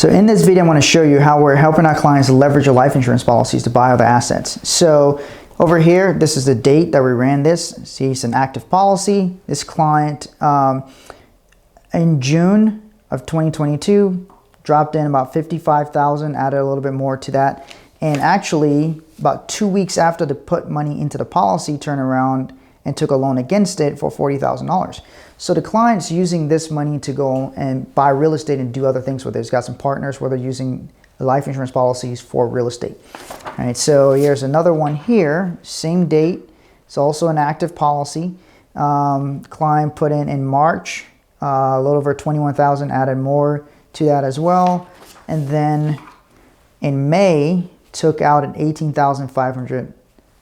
So in this video, I'm going to show you how we're helping our clients leverage their life insurance policies to buy other assets. So over here, this is the date that we ran this. See, it's an active policy. This client in June of 2022 dropped in about $55,000, added a little bit more to that. And actually, about 2 weeks after they put money into the policy, turned around and took a loan against it for $40,000. So the client's using this money to go and buy real estate and do other things with it. He's got some partners where they're using life insurance policies for real estate. All right, so here's another one here, same date. It's also an active policy. Client put in March, a little over $21,000, added more to that as well. And then in May, took out an $18,500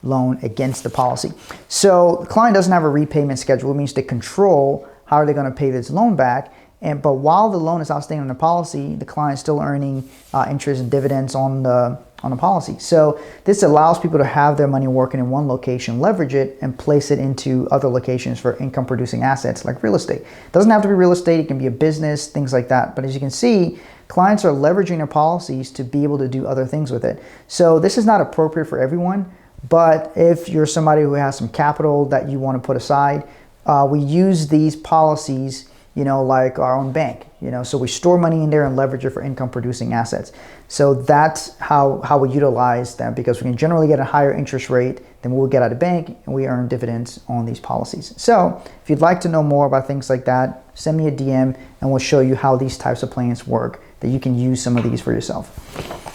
loan against the policy. So the client doesn't have a repayment schedule. It means they control how are they going to pay this loan back. But while the loan is outstanding on the policy, the client's still earning interest and dividends on the policy. So this allows people to have their money working in one location, leverage it, and place it into other locations for income producing assets like real estate. It doesn't have to be real estate. It can be a business, things like that. But as you can see, clients are leveraging their policies to be able to do other things with it. So this is not appropriate for everyone. But if you're somebody who has some capital that you want to put aside, we use these policies, like our own bank, so we store money in there and leverage it for income producing assets. So that's how we utilize them, because we can generally get a higher interest rate than what we get at a bank, and we earn dividends on these policies. So if you'd like to know more about things like that, send me a DM and we'll show you how these types of plans work, that you can use some of these for yourself.